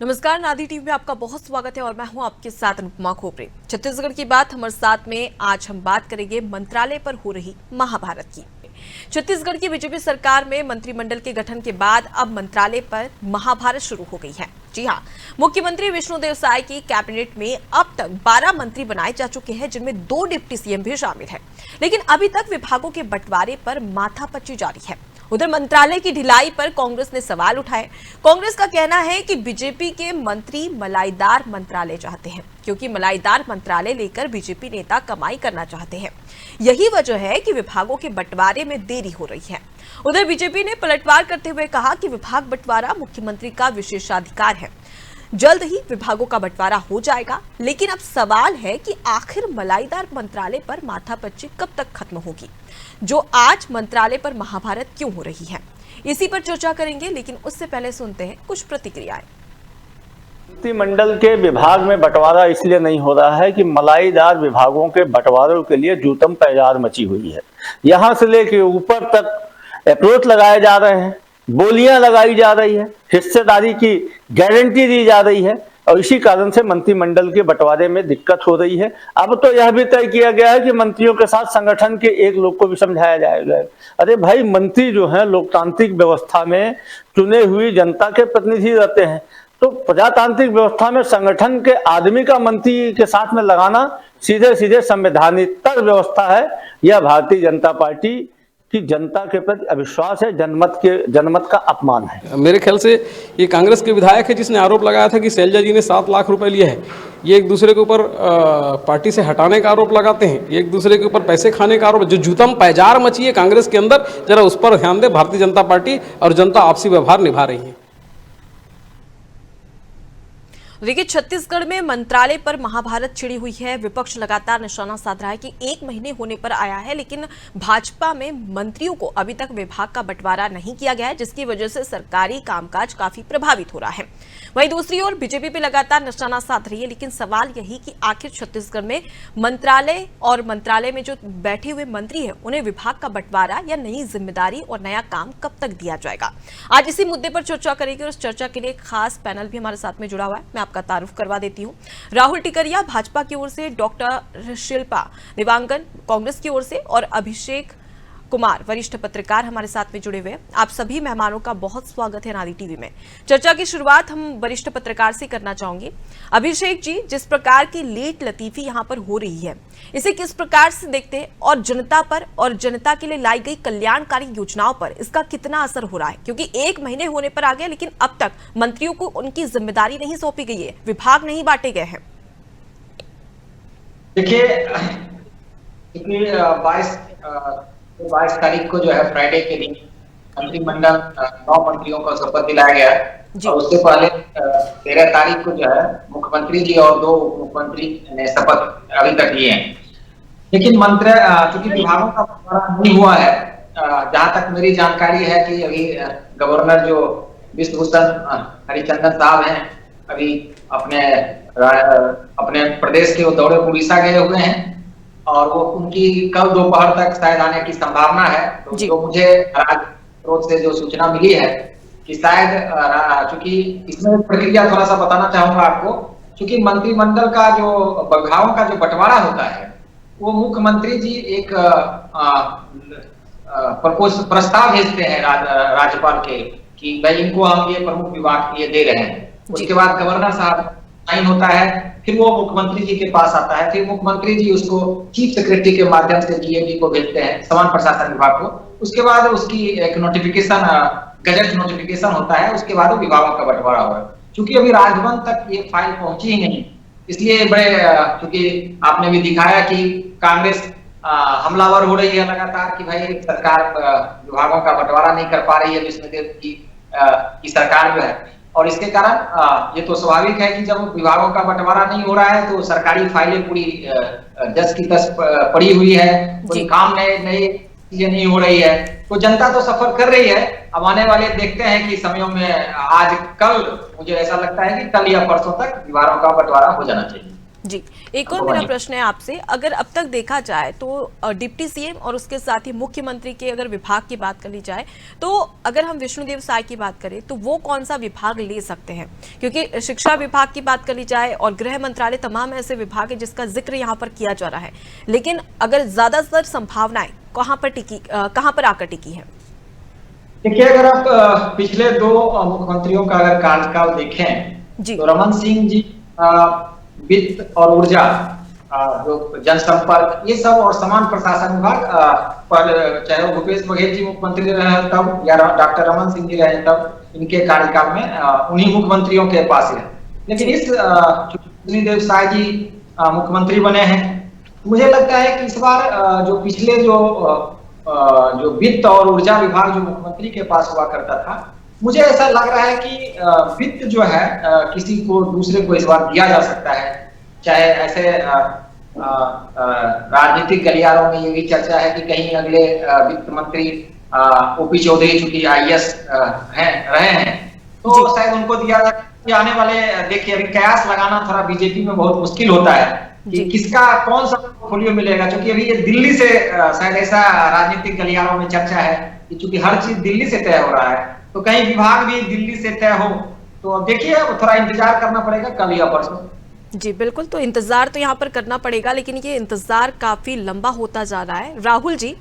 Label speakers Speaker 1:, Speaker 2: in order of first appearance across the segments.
Speaker 1: नमस्कार, नादी टीवी में आपका बहुत स्वागत है और मैं हूं आपके साथ अनुपमा खोपरे। छत्तीसगढ़ की बात हमारे साथ में आज हम बात करेंगे मंत्रालय पर हो रही महाभारत की। छत्तीसगढ़ की बीजेपी सरकार में मंत्रिमंडल के गठन के बाद अब मंत्रालय पर महाभारत शुरू हो गई है। जी हां, मुख्यमंत्री विष्णुदेव साय की कैबिनेट में अब तक 12 मंत्री बनाए जा चुके हैं, जिनमें 2 डिप्टी सीएम भी शामिल हैं। लेकिन अभी तक विभागों के बंटवारे पर माथापच्ची जारी है। उधर मंत्रालय की ढिलाई पर कांग्रेस ने सवाल उठाए। कांग्रेस का कहना है कि बीजेपी के मंत्री मलाईदार मंत्रालय चाहते हैं, क्योंकि मलाईदार मंत्रालय लेकर बीजेपी नेता कमाई करना चाहते हैं। यही वजह है कि विभागों के बंटवारे में देरी हो रही है। उधर बीजेपी ने पलटवार करते हुए कहा कि विभाग बंटवारा मुख्यमंत्री का विशेषाधिकार है, जल्द ही विभागों का बंटवारा हो जाएगा। लेकिन अब सवाल है कि आखिर मलाईदार मंत्रालय पर माथापच्ची कब तक खत्म होगी, जो आज मंत्रालय पर महाभारत क्यों हो रही है, इसी पर चर्चा करेंगे। लेकिन उससे पहले सुनते हैं कुछ प्रतिक्रियाएं।
Speaker 2: मंत्रिमंडल के विभाग में बंटवारा इसलिए नहीं हो रहा है कि मलाईदार विभागों के बंटवारों के लिए जूतम पैजार मची हुई है। यहां से लेके ऊपर तक अप्रोच लगाए जा रहे हैं, बोलियां लगाई जा रही है, हिस्सेदारी की गारंटी दी जा रही है और इसी कारण से मंत्रिमंडल के बंटवारे में दिक्कत हो रही है। अब तो यह भी तय किया गया है कि मंत्रियों के साथ संगठन के एक लोग को भी समझाया जाएगा। अरे भाई, मंत्री जो है लोकतांत्रिक व्यवस्था में चुने हुई जनता के प्रतिनिधि रहते हैं, तो प्रजातांत्रिक व्यवस्था में संगठन के आदमी का मंत्री के साथ में लगाना सीधे सीधे संवैधानिक व्यवस्था है। यह भारतीय जनता पार्टी कि जनता के प्रति अविश्वास है, जनमत का अपमान है।
Speaker 3: मेरे ख्याल से ये कांग्रेस के विधायक है जिसने आरोप लगाया था कि शैलजा जी ने 7 लाख रुपए लिए हैं। ये एक दूसरे के ऊपर पार्टी से हटाने का आरोप लगाते हैं, ये एक दूसरे के ऊपर पैसे खाने का आरोप। जो जूतम पैजार मची है कांग्रेस के अंदर, जरा उस पर ध्यान दे। भारतीय जनता पार्टी और जनता आपसी व्यवहार निभा रही है।
Speaker 1: देखिए, छत्तीसगढ़ में मंत्रालय पर महाभारत छिड़ी हुई है। विपक्ष लगातार निशाना साध रहा है कि 1 महीने होने पर आया है, लेकिन भाजपा में मंत्रियों को अभी तक विभाग का बंटवारा नहीं किया गया है, जिसकी वजह से सरकारी कामकाज काफी प्रभावित हो रहा है। वहीं दूसरी ओर बीजेपी पे लगातार निशाना साध रही है। लेकिन सवाल यही कि आखिर छत्तीसगढ़ में मंत्रालय और मंत्रालय में जो बैठे हुए मंत्री हैं, उन्हें विभाग का बंटवारा या नई जिम्मेदारी और नया काम कब तक दिया जाएगा। आज इसी मुद्दे पर चर्चा करेंगे और इस चर्चा के लिए खास पैनल भी हमारे साथ में जुड़ा हुआ है। मैं आपका तारुफ करवा देती हूं। राहुल टिकरिया भाजपा की ओर से, डॉक्टर शिल्पा निवांगन कांग्रेस की ओर से और अभिषेक कुमार वरिष्ठ पत्रकार हमारे साथ में जुड़े हुए हैं। आप सभी मेहमानों का बहुत स्वागत है नादी टीवी में। चर्चा की शुरुआत हम वरिष्ठ पत्रकार से करना चाहूंगी। अभिषेक जी, जिस प्रकार की लेट लतीफी यहां पर हो रही है, इसे किस प्रकार से देखते हैं और जनता पर और जनता के लिए लाई गई कल्याणकारी योजनाओं पर इसका कितना असर हो रहा है? क्योंकि 1 महीने होने पर आ गया, लेकिन अब तक मंत्रियों को उनकी जिम्मेदारी नहीं सौंपी गई है, विभाग नहीं बांटे गए हैं।
Speaker 4: देखिए, 22 तारीख को जो है फ्राइडे के दिन मंत्रिमंडल 9 मंत्रियों को शपथ दिलाया गया और उससे पहले 13 तारीख को जो है मुख्यमंत्री जी और 2 उप मुख्यमंत्री ने शपथ अभी तक लिए हैं। लेकिन चूंकि विभागों का बंटवारा नहीं हुआ है, जहां तक मेरी जानकारी है कि अभी गवर्नर जो विश्वभूषण हरिचंदन साहब हैं, अभी अपने प्रदेश के वो दौरे उड़ीसा गए हुए हैं और वो उनकी कल दोपहर तक शायद आने की संभावना है। तो जो मुझे स्रोत से जो सूचना मिली है कि शायद, चूंकि इसमें प्रक्रिया थोड़ा सा बताना चाहूंगा आपको। चूंकि मंत्रिमंडल का जो विभागों का जो बंटवारा होता है, वो मुख्यमंत्री जी एक प्रस्ताव भेजते हैं राज्यपाल के कि भाई इनको हम ये प्रमुख विभाग ये दे रहे हैं। उसके बाद गवर्नर साहब साइन होता है, फिर वो मुख्यमंत्री जी के पास आता है, फिर मुख्यमंत्री जी उसको चीफ सेक्रेटरी के माध्यम से डीएजी को भेजते हैं, सामान्य प्रशासन विभाग को। उसके बाद उसकी एक नोटिफिकेशन, गजट नोटिफिकेशन होता है, उसके बाद वो विभागों का बंटवारा हुआ है। चूंकि अभी राजभवन तक ये फाइल पहुंची ही नहीं, इसलिए चूंकि आपने भी दिखाया कि कांग्रेस हमलावर हो रही है लगातार कि भाई सरकार विभागों का बंटवारा नहीं कर पा रही है, विष्णुदेव की सरकार जो है। और इसके कारण ये तो स्वाभाविक है कि जब विभागों का बंटवारा नहीं हो रहा है तो सरकारी फाइलें पूरी जस की तस पड़ी हुई है, कोई काम नई चीजें नहीं हो रही है, तो जनता तो सफर कर रही है। अब आने वाले देखते हैं कि समयों में आज कल, मुझे ऐसा लगता है कि कल या परसों तक विभागों का बंटवारा हो जाना चाहिए।
Speaker 1: जी, एक और मेरा प्रश्न है आपसे, अगर अब तक देखा जाए तो डिप्टी सीएम और उसके साथ ही मुख्यमंत्री के अगर विभाग की बात कर ली जाए, तो अगर हम विष्णुदेव साय की बात करें तो वो कौन सा विभाग ले सकते हैं? क्योंकि शिक्षा विभाग की बात कर ली जाए और गृह मंत्रालय, तमाम ऐसे विभाग है जिसका जिक्र यहाँ पर किया जा रहा है, लेकिन अगर ज्यादातर संभावनाएं कहाँ पर आकर टिकी है?
Speaker 4: देखिए, अगर आप पिछले 2 मुख्यमंत्रियों का अगर कार्यकाल देखें तो रमन सिंह जी वित्त और ऊर्जा, जो जनसंपर्क, ये सब और समान प्रशासन विभाग पर, चाहे वो भूपेश बघेल जी मुख्यमंत्री रहे तब या डॉक्टर रमन सिंह जी रहे तब, इनके कार्यकाल में उन्हीं मुख्यमंत्रियों के पास है। लेकिन इस विष्णुदेव साय जी मुख्यमंत्री बने हैं, मुझे लगता है कि इस बार जो पिछले जो वित्त और ऊर्जा विभाग जो मुख्यमंत्री के पास हुआ करता था, मुझे ऐसा लग रहा है कि वित्त जो है किसी को दूसरे को इस बार दिया जा सकता है। चाहे ऐसे राजनीतिक गलियारों में ये भी चर्चा है कि कहीं अगले वित्त मंत्री ओपी चौधरी चूंकि आईएएस रहे हैं, तो शायद उनको दिया जाए। आने वाले, देखिए, अभी कयास लगाना थोड़ा बीजेपी में बहुत मुश्किल होता है कि किसका कौन सा पोर्टफोलियो मिलेगा, क्योंकि अभी ये दिल्ली से शायद ऐसा राजनीतिक गलियारों में चर्चा है कि चूंकि हर चीज दिल्ली से तय हो रहा है, तो कहीं विभाग भी दिल्ली से तय हो। तो अब देखिए, थोड़ा इंतजार करना पड़ेगा कल या परसों।
Speaker 1: जी बिल्कुल, तो इंतजार तो यहाँ पर करना पड़ेगा, लेकिन ये इंतजार काफी लंबा होता जा रहा है। राहुल जी,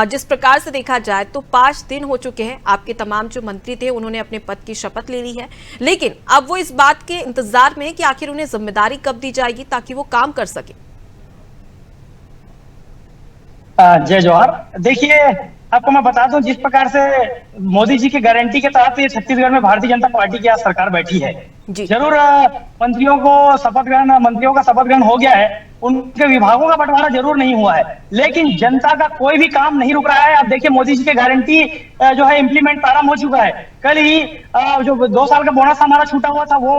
Speaker 1: जिस प्रकार से देखा जाए तो 5 दिन हो चुके हैं, आपके तमाम जो मंत्री थे उन्होंने अपने पद की शपथ ले ली है, लेकिन अब वो इस बात के इंतजार में है कि आखिर उन्हें जिम्मेदारी कब दी जाएगी ताकि वो काम कर सके।
Speaker 5: जय जवाहर। देखिए, आपको मैं बता दूं, जिस प्रकार से मोदी जी की गारंटी के तहत ये छत्तीसगढ़ में भारतीय जनता पार्टी की आज सरकार बैठी है, जरूर मंत्रियों का शपथ ग्रहण हो गया है, उनके विभागों का बंटवारा जरूर नहीं हुआ है, लेकिन जनता का कोई भी काम नहीं रुक रहा है। आप देखिए, मोदी जी की गारंटी जो है इम्प्लीमेंट प्रारंभ हो चुका है। कल ही जो 2 साल का बोनस हमारा छूटा हुआ था वो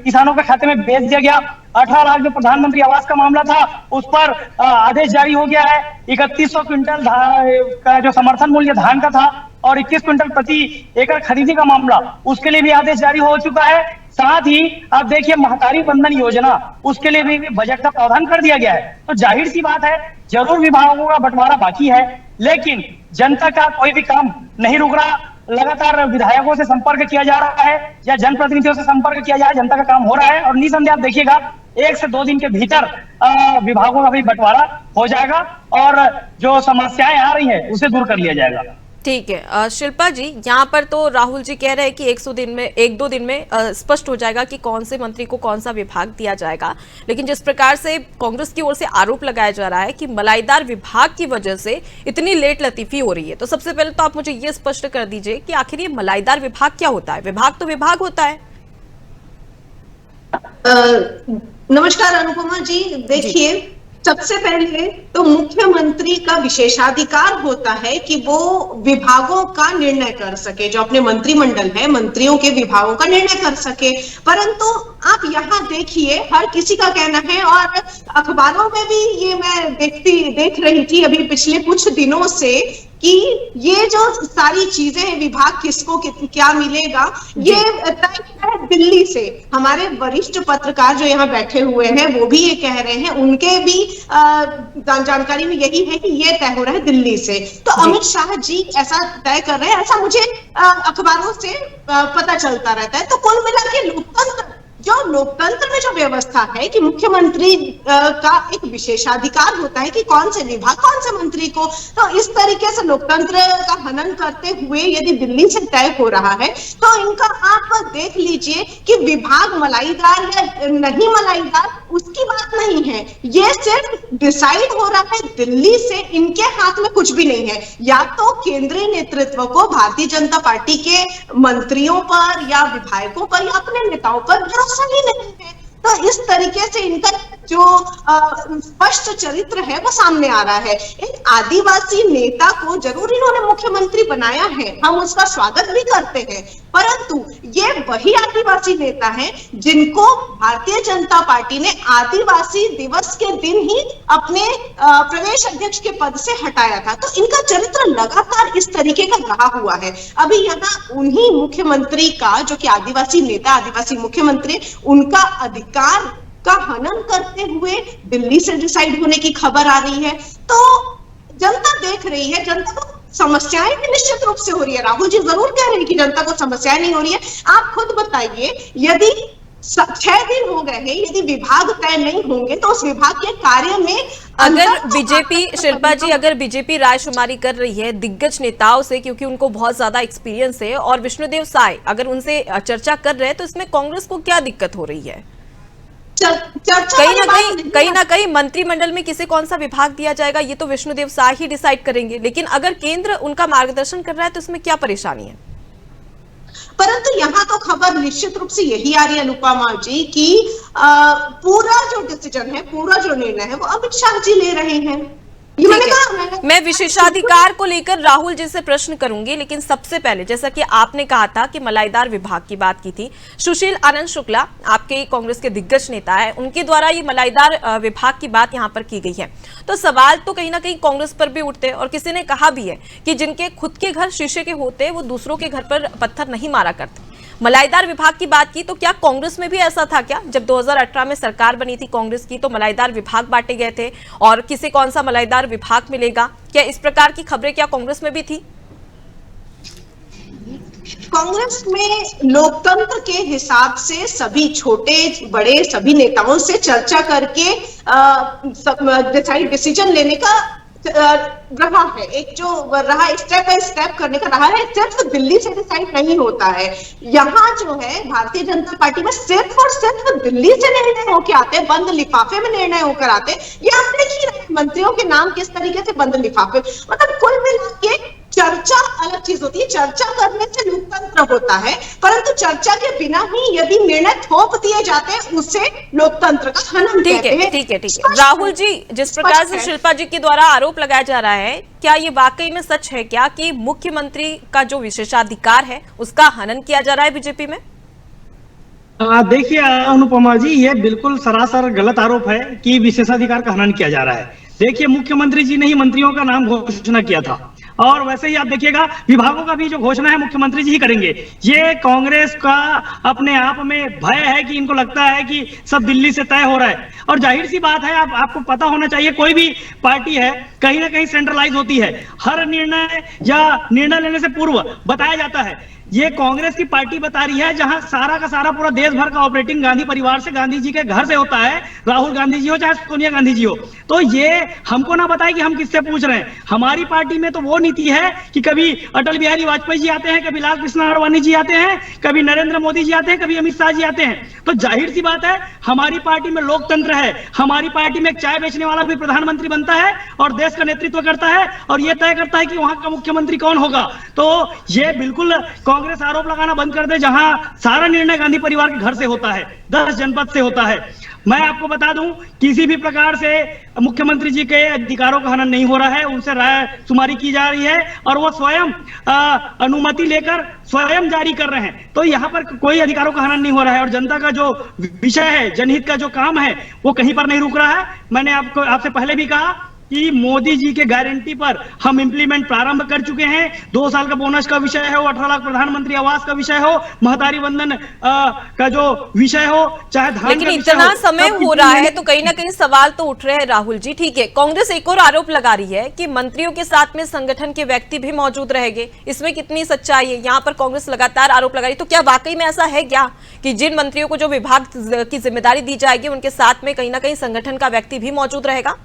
Speaker 5: किसानों के खाते में भेज दिया गया। 18 लाख जो प्रधानमंत्री आवास का मामला था उस पर आदेश जारी हो गया है। 3100 क्विंटल का जो समर्थन मूल्य धान का था और 21 क्विंटल प्रति एकड़ खरीदी का मामला, उसके लिए भी आदेश जारी हो चुका है। साथ ही आप देखिए, महतारी बंधन योजना, उसके लिए भी बजट का प्रावधान कर दिया गया है। तो जाहिर सी बात है, जरूर विभागों का बंटवारा बाकी है, लेकिन जनता का कोई भी काम नहीं रुक रहा। लगातार विधायकों से संपर्क किया जा रहा है या जनप्रतिनिधियों से संपर्क किया जा रहा है, जनता का काम हो रहा है और निसंदेह आप देखिएगा 1 से 2 दिन के भीतर विभागों का भी बंटवारा हो जाएगा और जो समस्याएं आ रही है उसे दूर कर लिया जाएगा।
Speaker 1: ठीक है शिल्पा जी, यहाँ पर तो राहुल जी कह रहे हैं कि 1-2 दिन में स्पष्ट हो जाएगा कि कौन से मंत्री को कौन सा विभाग दिया जाएगा, लेकिन जिस प्रकार से कांग्रेस की ओर से आरोप लगाया जा रहा है कि मलाईदार विभाग की वजह से इतनी लेट लतीफी हो रही है, तो सबसे पहले तो आप मुझे ये स्पष्ट कर दीजिए कि आखिर ये मलाईदार विभाग क्या होता है? विभाग तो विभाग होता है।
Speaker 6: नमस्कार अनुपमा जी, देखिए, सबसे पहले तो मुख्यमंत्री का विशेषाधिकार होता है कि वो विभागों का निर्णय कर सके, जो अपने मंत्रिमंडल है मंत्रियों के विभागों का निर्णय कर सके। परंतु आप यहाँ देखिए, हर किसी का कहना है और अखबारों में भी ये मैं देख रही थी अभी पिछले कुछ दिनों से कि ये जो सारी चीजें हैं, विभाग किसको क्या मिलेगा, ये तय है दिल्ली से। हमारे वरिष्ठ पत्रकार जो यहाँ बैठे हुए हैं वो भी ये कह रहे हैं, उनके भी जानकारी में यही है कि ये तय हो रहा है दिल्ली से। तो अमित शाह जी ऐसा तय कर रहे हैं, ऐसा मुझे अखबारों से पता चलता रहता है। तो कुल मिला के लोकतंत्र में जो व्यवस्था है कि मुख्यमंत्री का एक विशेषाधिकार होता है कि कौन से विभाग कौन से मंत्री को, तो इस तरीके से लोकतंत्र का हनन करते हुए यदि दिल्ली से तय हो रहा है तो इनका आप देख लीजिए कि विभाग मलाईदार या नहीं मलाईदार उसकी बात नहीं है, ये सिर्फ डिसाइड हो रहा है दिल्ली से। इनके हाथ में कुछ भी नहीं है, या तो केंद्रीय नेतृत्व को भारतीय जनता पार्टी के मंत्रियों पर या विधायकों पर या अपने नेताओं पर भरोसा ही नहीं है। तो इस तरीके से इनका जो स्पष्ट चरित्र है वो सामने आ रहा है। एक आदिवासी नेता को जरूर इन्होंने मुख्यमंत्री बनाया है, हम उसका स्वागत भी करते हैं, परंतु ये वही आदिवासी नेता हैं जिनको भारतीय जनता पार्टी ने आदिवासी दिवस के दिन ही अपने प्रदेश अध्यक्ष के पद से हटाया था। तो इनका चरित्र लगातार इस तरीके का रहा हुआ है। अभी यहाँ उन्हीं मुख्यमंत्री का, जो कि आदिवासी नेता, आदिवासी मुख्यमंत्री, उनका अधिकार का हनन करते हुए दिल्ली से डिसाइड होने की खबर आ रही है। तो जनता देख रही है, जनता को समस्याएं भी निश्चित रूप से हो रही है। राहुल जी जरूर कह रहे हैं कि जनता को समस्याएं नहीं हो रही है। आप खुद बताइए, यदि 6 दिन हो गए हैं, यदि विभाग तय नहीं होंगे तो उस विभाग के कार्य में
Speaker 1: अगर बीजेपी, शिल्पा जी, अगर बीजेपी रायशुमारी कर रही है दिग्गज नेताओं से, क्योंकि उनको बहुत ज्यादा एक्सपीरियंस है, और विष्णुदेव साय अगर उनसे चर्चा कर रहे हैं, तो इसमें कांग्रेस को क्या दिक्कत हो रही है? कहीं ना कहीं मंत्रिमंडल में किसे कौन सा विभाग दिया जाएगा ये तो विष्णुदेव साय ही डिसाइड करेंगे, लेकिन अगर केंद्र उनका मार्गदर्शन कर रहा है तो इसमें क्या परेशानी है?
Speaker 6: परंतु यहाँ तो खबर निश्चित रूप से यही आ रही है अनुपमा जी कि पूरा जो डिसीजन है, पूरा जो निर्णय है वो अमित शाह जी ले रहे हैं। ये मैंने कहा, मैं
Speaker 1: विशेषाधिकार को लेकर राहुल जी से प्रश्न करूंगी, लेकिन सबसे पहले जैसा कि आपने कहा था कि मलाईदार विभाग की बात की थी, सुशील आनंद शुक्ला आपके कांग्रेस के दिग्गज नेता है, उनके द्वारा ये मलाईदार विभाग की बात यहाँ पर की गई है। तो सवाल तो कहीं ना कहीं कांग्रेस पर भी उठते, और किसी ने कहा भी है कि जिनके खुद के घर शीशे के होते वो दूसरों के घर पर पत्थर नहीं मारा करते। मलाईदार विभाग की बात की तो क्या कांग्रेस में भी ऐसा था क्या? जब 2018 में सरकार बनी थी कांग्रेस की तो मलाईदार विभाग बांटे गए थे, और किसे कौन सा मलाईदार विभाग मिलेगा, क्या इस प्रकार की खबरें क्या कांग्रेस में भी थी?
Speaker 6: कांग्रेस में लोकतंत्र के हिसाब से सभी छोटे बड़े सभी नेताओं से चर्चा करके डिसीजन लेने का रहा है, एक जो रहा स्टेप बाय स्टेप करने का रहा है। सिर्फ दिल्ली से डिसाइड नहीं होता है। यहाँ जो है भारतीय जनता पार्टी में सिर्फ और सिर्फ दिल्ली से निर्णय होकर आते, बंद लिफाफे में निर्णय होकर आते। ये आप देख ही रहे मंत्रियों के नाम किस तरीके से बंद लिफाफे, मतलब कुल मिला के चर्चा अलग चीज होती है। चर्चा करने से लोकतंत्र होता है, परंतु चर्चा के बिना ही यदि निर्णय थोप दिए जाते हैं उसे लोकतंत्र का हनन कहते हैं।
Speaker 1: ठीक है। राहुल जी, जिस प्रकार से शिल्पा जी के द्वारा आरोप लगाया जा रहा है, क्या ये वाकई में सच है क्या कि मुख्यमंत्री का जो विशेषाधिकार है उसका हनन किया जा रहा है बीजेपी में?
Speaker 5: देखिए अनुपमा जी, ये बिल्कुल सरासर गलत आरोप है कि विशेषाधिकार का हनन किया जा रहा है। देखिए मुख्यमंत्री जी ने ही मंत्रियों का नाम घोषणा किया था, और वैसे ही आप देखिएगा विभागों का भी जो घोषणा है मुख्यमंत्री जी ही करेंगे। ये कांग्रेस का अपने आप में भय है कि इनको लगता है कि सब दिल्ली से तय हो रहा है, और जाहिर सी बात है, आपको पता होना चाहिए कोई भी पार्टी है कहीं ना कहीं सेंट्रलाइज होती है। हर निर्णय या निर्णय लेने से पूर्व बताया जाता है। ये कांग्रेस की पार्टी बता रही है जहां सारा का सारा पूरा देश भर का ऑपरेटिंग गांधी परिवार से, गांधी जी के घर से होता है, राहुल गांधी जी हो चाहे सोनिया गांधी जी हो। तो ये हमको ना बताए कि हम किससे पूछ रहे हैं। हमारी पार्टी में तो वो नीति है कि कभी अटल बिहारी वाजपेयी जी आते हैं, कभी लाल कृष्ण आडवाणी जी आते हैं, कभी नरेंद्र मोदी जी आते हैं, कभी अमित शाह जी आते हैं। तो जाहिर सी बात है हमारी पार्टी में लोकतंत्र है। हमारी पार्टी में एक चाय बेचने वाला भी प्रधानमंत्री बनता है और देश का नेतृत्व करता है, और ये तय करता है कि वहां का मुख्यमंत्री कौन होगा। तो ये बिल्कुल कांग्रेस आरोप लगाना बंद कर दे जहां सारा निर्णय गांधी परिवार के घर से होता है, 10 जनपद से होता है। मैं आपको बता दूं, किसी भी प्रकार से मुख्यमंत्री जी के अधिकारों का हनन नहीं हो रहा है, उनसे राय शुमारी की जा रही है और वो स्वयं अनुमति लेकर स्वयं जारी कर रहे हैं। तो यहाँ पर कोई अधिकारों का हनन नहीं हो रहा है, और जनता का जो विषय है, जनहित का जो काम है, वो कहीं पर नहीं रुक रहा है। मैंने आपसे पहले भी कहा कि मोदी जी के गारंटी पर हम इंप्लीमेंट प्रारंभ कर चुके हैं। 2 साल का बोनस का विषय हो, 18 लाख प्रधानमंत्री आवास का विषय हो, महतारी वंदन का जो विषय हो, चाहे धान,
Speaker 1: लेकिन इतना समय हो रहा है तो कहीं ना कहीं सवाल तो उठ रहे हैं। राहुल जी, ठीक है, कांग्रेस एक और आरोप लगा रही है कि मंत्रियों के साथ में संगठन के व्यक्ति भी मौजूद रहेंगे। इसमें कितनी सच्चाई है? यहाँ पर कांग्रेस लगातार आरोप लगा रही, तो क्या वाकई में ऐसा है क्या कि जिन मंत्रियों को जो विभाग की जिम्मेदारी दी जाएगी उनके साथ में कहीं ना कहीं संगठन का व्यक्ति भी मौजूद रहेगा?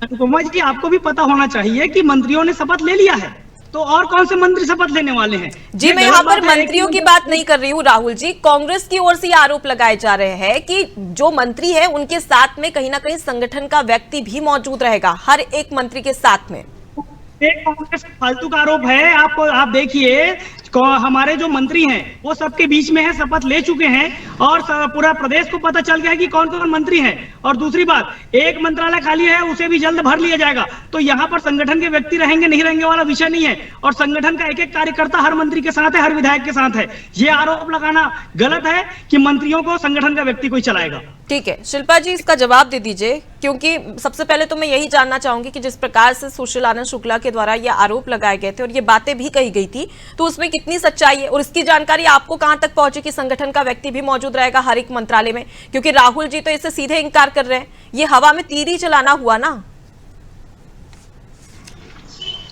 Speaker 5: अनुपमा जी, आपको भी पता होना चाहिए कि मंत्रियों ने शपथ ले लिया है, तो और कौन से मंत्री शपथ लेने वाले हैं?
Speaker 1: जी, मैं यहाँ पर मंत्रियों की बात नहीं कर रही हूँ राहुल जी। कांग्रेस की ओर से आरोप लगाए जा रहे हैं कि जो मंत्री है उनके साथ में कहीं ना कहीं संगठन का व्यक्ति भी मौजूद रहेगा, हर एक मंत्री के साथ में।
Speaker 5: एक कांग्रेस फालतू का आरोप है। आप देखिए हमारे जो मंत्री हैं वो सबके बीच में है, शपथ ले चुके हैं, और पूरा प्रदेश को पता चल गया है कि कौन कौन मंत्री हैं। और दूसरी बात, एक मंत्रालय खाली है उसे भी जल्द भर लिया जाएगा। तो यहाँ पर संगठन के व्यक्ति रहेंगे नहीं रहेंगे वाला विषय नहीं है, और संगठन का एक एक कार्यकर्ता हर मंत्री के साथ है, हर विधायक के साथ है। ये आरोप लगाना गलत है कि मंत्रियों को संगठन का व्यक्ति कोई चलाएगा।
Speaker 1: ठीक है शिल्पा जी, इसका जवाब दे दीजिए, क्योंकि सबसे पहले तो मैं यही जानना चाहूंगी कि जिस प्रकार से सुशील आनंद शुक्ला के द्वारा ये आरोप लगाए गए थे और ये बातें भी कही गई थी, तो उसमें कितनी सच्चाई है और इसकी जानकारी आपको कहां तक पहुंची कि संगठन का व्यक्ति भी मौजूद रहेगा हर एक मंत्रालय में? क्योंकि राहुल जी तो इससे सीधे इनकार कर रहे हैं, ये हवा में तीर ही चलाना हुआ ना।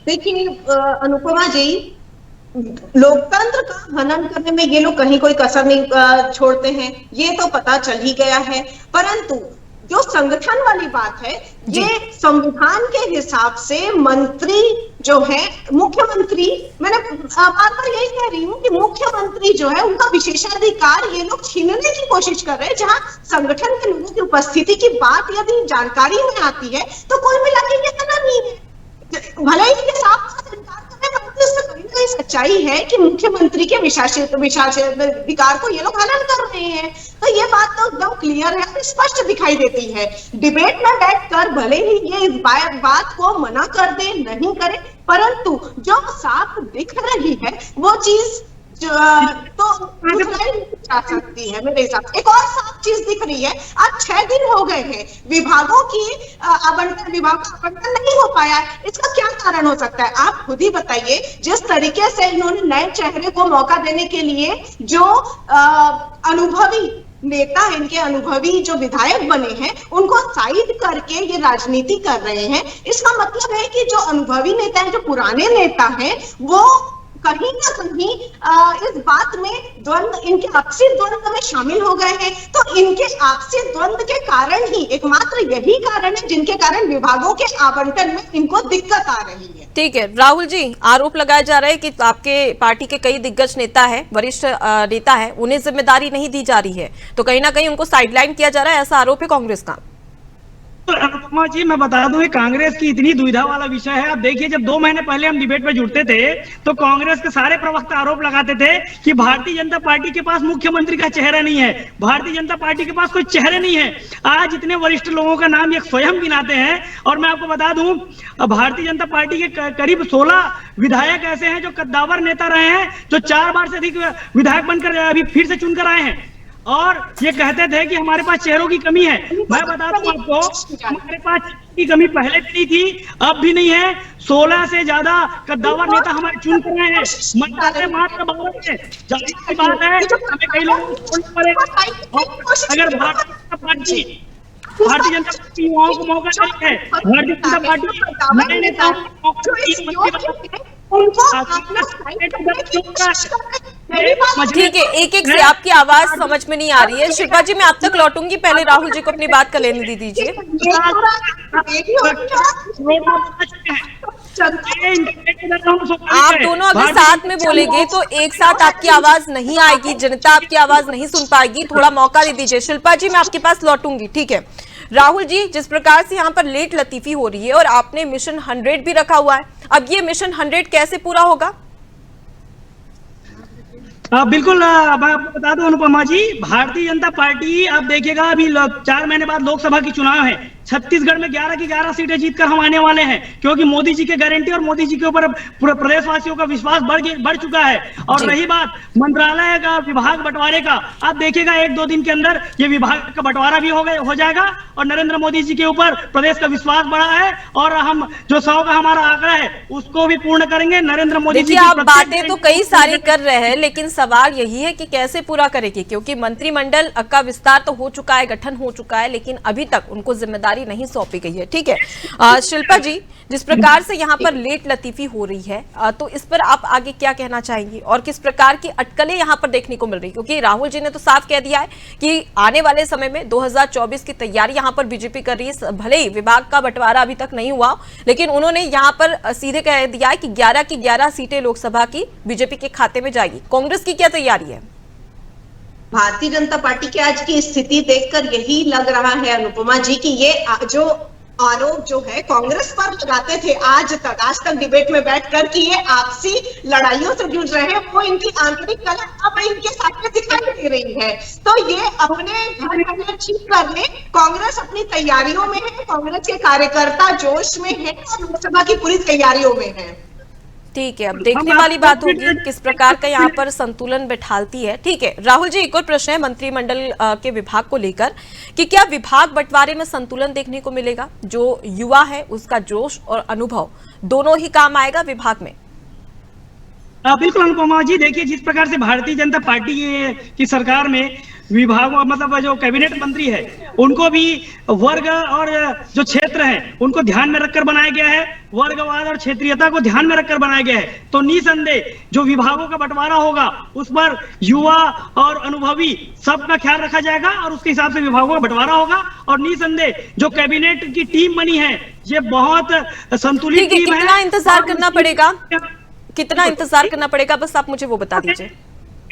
Speaker 6: देखिए अनुपमा जी, लोकतंत्र का हनन करने में ये लोग कहीं कोई कसर नहीं छोड़ते हैं, ये तो पता चल ही गया है। परंतु जो संगठन वाली बात है, ये संविधान के हिसाब से मंत्री जो है, मुख्यमंत्री, मैंने बार बार यही कह रही हूँ कि मुख्यमंत्री जो है उनका विशेषाधिकार ये लोग छीनने की कोशिश कर रहे हैं। जहां संगठन के लोगों की उपस्थिति की बात यदि जानकारी में आती है तो कोई मिला के ये हनन नहीं है। भले ही ये साफ इनकार करें, परंतु इसमें कहीं ना कहीं सच्चाई है कि मुख्यमंत्री के विशासित को ये लोग हनन कर रहे हैं। तो ये बात तो एकदम क्लियर है, स्पष्ट दिखाई देती है। डिबेट में बैठकर भले ही ये इस बात को मना कर दे, नहीं करे, परंतु जो साफ दिख रही है वो चीज तो जा सकती है मेरे हिसाब से। एक और साफ चीज दिख रही है, आज 6 दिन हो गए हैं विभागों की विभाग का आवंटन नहीं हो पाया। इसका क्या कारण हो सकता है, आप खुद ही बताइए। जिस तरीके से इन्होंने नए चेहरे को मौका देने के लिए जो अनुभवी नेता, इनके अनुभवी जो विधायक बने हैं, उनको साइड करके ये राजनीति कर रहे हैं, इसका मतलब है कि जो अनुभवी नेता हैं, जो पुराने नेता हैं, वो कहीं ना कहीं इस बात में द्वंद्व, इनके आपसी द्वंद्व में शामिल हो गए हैं। तो इनके आपसी द्वंद्व के कारण ही, एकमात्र यही कारण है जिनके कारण विभागों के आवंटन में इनको दिक्कत आ रही है।
Speaker 1: ठीक है राहुल जी, आरोप लगाया जा रहा है कि आपके पार्टी के कई दिग्गज नेता है, वरिष्ठ नेता है, उन्हें जिम्मेदारी नहीं दी जा रही है, तो कहीं ना कहीं उनको साइडलाइन किया जा रहा है, ऐसा आरोप है कांग्रेस का।
Speaker 5: अनुपमा जी, मैं बता दूं, कांग्रेस की इतनी दुविधा वाला विषय है। अब देखिए, जब 2 महीने पहले हम डिबेट में जुड़ते थे तो कांग्रेस के सारे प्रवक्ता आरोप लगाते थे कि भारतीय जनता पार्टी के पास मुख्यमंत्री का चेहरा नहीं है, भारतीय जनता पार्टी के पास कोई चेहरे नहीं है। आज इतने वरिष्ठ लोगों का नाम ये स्वयं गिनाते हैं, और मैं आपको बता दूं, भारतीय जनता पार्टी के करीब 16 विधायक ऐसे हैं जो कद्दावर नेता रहे हैं, जो 4 बार से अधिक विधायक बनकर अभी फिर से चुनकर आए हैं, और ये कहते थे कि हमारे पास चेहरों की कमी है। मैं बता दूं आपको, हमारे पास की कमी पहले भी नहीं थी, अब भी नहीं है। 16 से ज्यादा कद्दावर नेता हमारे चुन कर रहे हैं, मंत्रालय मात्र 12 है। जाहिर सी बात है, हमें कई लोगों को छोड़ना पड़ेगा। अगर भारतीय जनता पार्टी युवाओं को मौका देती है, भारतीय जनता पार्टी नए नेताओं को मौका देती है,
Speaker 1: ठीक है, एक एक से आपकी आवाज समझ में नहीं आ रही है। शिल्पा जी, मैं आप तक लौटूंगी, पहले राहुल जी को अपनी बात का लेने दीजिए। आप दोनों अगर साथ में बोलेंगे तो एक साथ आपकी आवाज नहीं आएगी, जनता आपकी आवाज नहीं सुन पाएगी, थोड़ा मौका दे दीजिए। शिल्पा जी, मैं आपके पास लौटूंगी, ठीक है। राहुल जी, जिस प्रकार से यहाँ पर लेट लतीफी हो रही है और आपने मिशन 100 भी रखा हुआ है, अब ये मिशन 100 कैसे पूरा होगा?
Speaker 5: बिल्कुल, मैं आपको बता दूं अनुपमा जी, भारतीय जनता पार्टी, आप देखिएगा, अभी 4 महीने बाद लोकसभा की चुनाव है। छत्तीसगढ़ में 11 की 11 सीटें जीतकर हम आने वाले हैं, क्योंकि मोदी जी के गारंटी और मोदी जी के ऊपर पूरे प्रदेशवासियों का विश्वास बढ़ चुका है। और रही बात मंत्रालय का, विभाग बंटवारे का, आप देखिएगा 1-2 दिन के अंदर ये विभाग का बंटवारा भी हो जाएगा, और नरेंद्र मोदी जी के ऊपर प्रदेश का विश्वास बढ़ा है, और हम जो 100 का हमारा आंकड़ा है उसको भी पूर्ण करेंगे। नरेंद्र मोदी जी,
Speaker 1: आप बातें तो कई सारी कर रहे हैं, लेकिन सवाल यही है कि कैसे पूरा करेंगे, क्योंकि मंत्रिमंडल का विस्तार तो हो चुका है, गठन हो चुका है, लेकिन अभी तक उनको जिम्मेदारी नहीं सौंपी गई है। ठीक है शिल्पा जी, जिस प्रकार से यहाँ पर लेट लतीफी हो रही है, तो इस पर आप आगे क्या कहना चाहेंगी और किस प्रकार की अटकलें यहाँ पर देखने को मिल रही, क्योंकि राहुल जी ने तो साफ कह दिया है कि आने वाले समय में 2024 की तैयारी यहाँ पर बीजेपी कर रही है। भले ही विभाग का बंटवारा अभी तक नहीं हुआ, लेकिन उन्होंने यहाँ पर सीधे कह दिया है कि 11 की 11 सीटें लोकसभा की बीजेपी के खाते में जाएगी। कांग्रेस की क्या तैयारी है?
Speaker 6: भारतीय जनता पार्टी की आज की स्थिति देखकर यही लग रहा है अनुपमा जी कि ये जो आरोप जो है कांग्रेस पर लगाते थे आज तक डिबेट में बैठकर कि ये आपसी लड़ाइयों से जुड़ रहे हैं, वो इनकी आंतरिक कला अब इनके सामने दिखाई दे रही है। तो ये अपने घर में ठीक कर ले, कांग्रेस अपनी तैयारियों में है, कांग्रेस के कार्यकर्ता जोश में है और लोकसभा की पूरी तैयारियों में है।
Speaker 1: ठीक है, अब देखने वाली बात होगी किस प्रकार का यहाँ पर संतुलन बैठालती है। ठीक है राहुल जी, एक और प्रश्न है मंत्रिमंडल के विभाग को लेकर कि क्या विभाग बंटवारे में संतुलन देखने को मिलेगा? जो युवा है उसका जोश और अनुभव दोनों ही काम आएगा विभाग में।
Speaker 5: बिल्कुल अनुपमा जी, देखिए जिस प्रकार से भारतीय जनता पार्टी की सरकार में विभाग मतलब जो कैबिनेट मंत्री है उनको भी वर्ग और जो क्षेत्र है उनको ध्यान में रखकर बनाया गया है, वर्गवाद और क्षेत्रीयता को ध्यान में रखकर बनाया गया है। तो निसंदेह जो विभागों का बंटवारा होगा उस पर युवा और अनुभवी सबका ख्याल रखा जाएगा और उसके हिसाब से विभागों का बंटवारा होगा। और निसंदेह जो कैबिनेट की टीम बनी है ये बहुत संतुलित टीम है।
Speaker 1: कितना इंतजार करना पड़ेगा, कितना इंतजार करना पड़ेगा, बस आप मुझे वो बता दीजिए।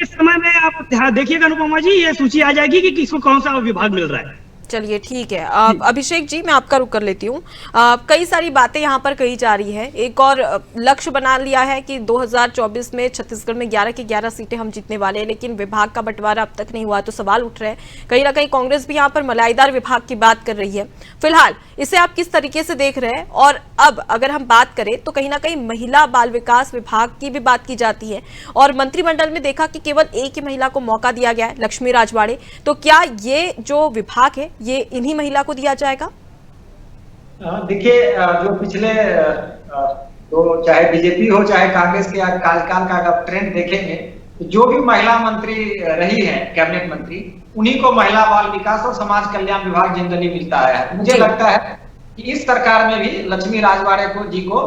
Speaker 5: इस समय में आप ध्यान देखिएगा अनुपमा जी, ये सूची आ जाएगी कि किसको कौन सा विभाग मिल रहा है।
Speaker 1: चलिए ठीक है, अभिषेक जी मैं आपका रुख कर लेती हूँ। कई सारी बातें यहाँ पर कही जा रही है, एक और लक्ष्य बना लिया है कि 2024 में छत्तीसगढ़ में 11 की 11 सीटें हम जीतने वाले हैं, लेकिन विभाग का बंटवारा अब तक नहीं हुआ, तो सवाल उठ रहे हैं। कहीं ना कहीं कांग्रेस भी यहाँ पर मलाईदार विभाग की बात कर रही है। फिलहाल इसे आप किस तरीके से देख रहे हैं? और अब अगर हम बात करें तो कहीं ना कहीं महिला बाल विकास विभाग की भी बात की जाती है और मंत्रिमंडल में देखा कि केवल एक ही महिला को मौका दिया गया है, लक्ष्मी राजवाड़े। तो क्या ये जो विभाग है ये इन्हीं महिला को दिया जाएगा?
Speaker 4: देखिए जो पिछले तो चाहे बीजेपी हो चाहे कांग्रेस के कार्यकाल का अगर ट्रेंड देखेंगे तो जो भी महिला मंत्री रही है कैबिनेट मंत्री, उन्हीं को महिला बाल विकास और समाज कल्याण विभाग जनरली मिलता है। मुझे लगता है कि इस सरकार में भी लक्ष्मी राजवाड़े जी को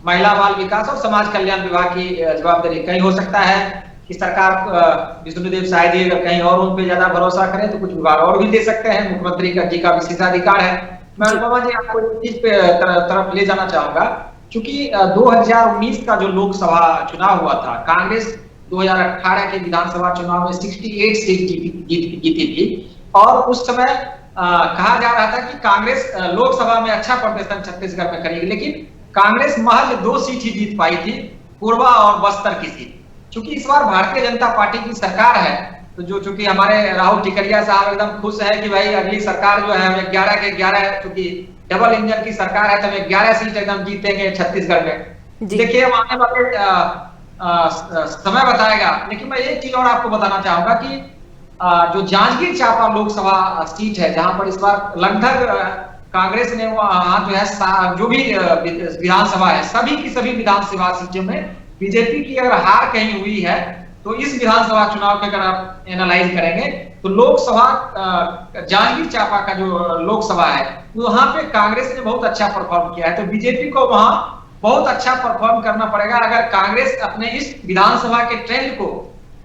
Speaker 4: महिला बाल विकास और समाज कल्याण विभाग की जवाबदारी, कहीं हो सकता है कि सरकार विष्णुदेव शायद ही अगर कहीं और उन पे ज्यादा भरोसा करें तो कुछ विभाग और भी दे सकते हैं, मुख्यमंत्री जी का विशेषाधिकार है। मैं अनुपमा जी आपको एक चीज पे तरफ ले जाना चाहूंगा, क्योंकि 2019 का जो लोकसभा चुनाव हुआ था, कांग्रेस 2018 के विधानसभा चुनाव में 68 सीट जीती थी और उस समय कहा जा रहा था कि कांग्रेस लोकसभा में अच्छा प्रदर्शन छत्तीसगढ़ में करेगी, लेकिन कांग्रेस महज 2 सीट ही जीत पाई थी, कोरबा और बस्तर की सीट। चूंकि इस बार भारतीय जनता पार्टी की सरकार है तो जो चूंकि हमारे राहुल टिकरिया साहब एकदम खुश है कि भाई अगली सरकार जो है हमें 11 के 11, चूंकि डबल इंजन की सरकार है तो हमें 11 सीट एकदम जीतेंगे छत्तीसगढ़ में। देखिए हम आने वाले समय बताएगा, लेकिन मैं एक चीज और आपको बताना चाहूंगा कि जो जांजगीर चांपा लोकसभा सीट है जहां पर इस बार लगभग कांग्रेस ने वहां जो है जो भी विधानसभा है सभी की सभी विधानसभा सीटों में बीजेपी की अगर हार कहीं हुई है तो इस विधानसभा चुनाव के अगर आप एनालाइज करेंगे तो लोकसभा जांजगीर चांपा का जो लोकसभा है वहां पे कांग्रेस ने बहुत अच्छा परफॉर्म किया है, तो बीजेपी को वहां बहुत अच्छा परफॉर्म करना पड़ेगा। अगर कांग्रेस अपने इस विधानसभा के ट्रेंड को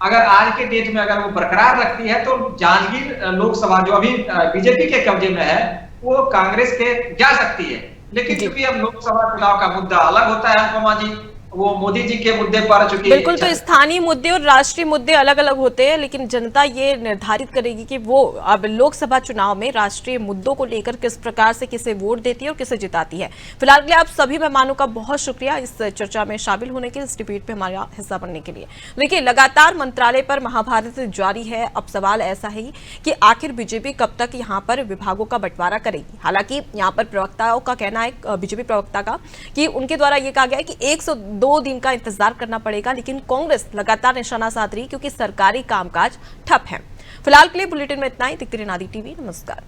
Speaker 4: अगर आज के डेट में अगर वो बरकरार रखती है तो जांजगीर लोकसभा जो अभी बीजेपी के कब्जे में है वो कांग्रेस के जा सकती है। लेकिन चूंकि अब लोकसभा चुनाव का मुद्दा अलग होता है अनुपमा जी, वो मोदी जी के मुद्दे पर चूंकि
Speaker 1: बिल्कुल, तो स्थानीय मुद्दे और राष्ट्रीय मुद्दे अलग अलग होते हैं, लेकिन जनता ये निर्धारित करेगी कि वो अब लोकसभा चुनाव में राष्ट्रीय मुद्दों को लेकर किस प्रकार से किसे वोट देती है और किसे जिताती है। फिलहाल के लिए आप सभी मेहमानों का बहुत शुक्रिया इस चर्चा में शामिल होने के लिए, इस डिबेट में हमारा हिस्सा बनने के लिए। देखिए लगातार मंत्रालय पर महाभारत जारी है। अब सवाल ऐसा है कि आखिर बीजेपी कब तक यहाँ पर विभागों का बंटवारा करेगी। हालांकि यहाँ पर प्रवक्ताओं का कहना है, बीजेपी प्रवक्ता का, कि उनके द्वारा ये कहा गया है कि 102 दिन का इंतजार करना पड़ेगा, लेकिन कांग्रेस लगातार निशाना साध रही क्योंकि सरकारी कामकाज ठप है। फिलहाल के लिए बुलेटिन में इतना ही। देखते रहिए नादी टीवी। नमस्कार।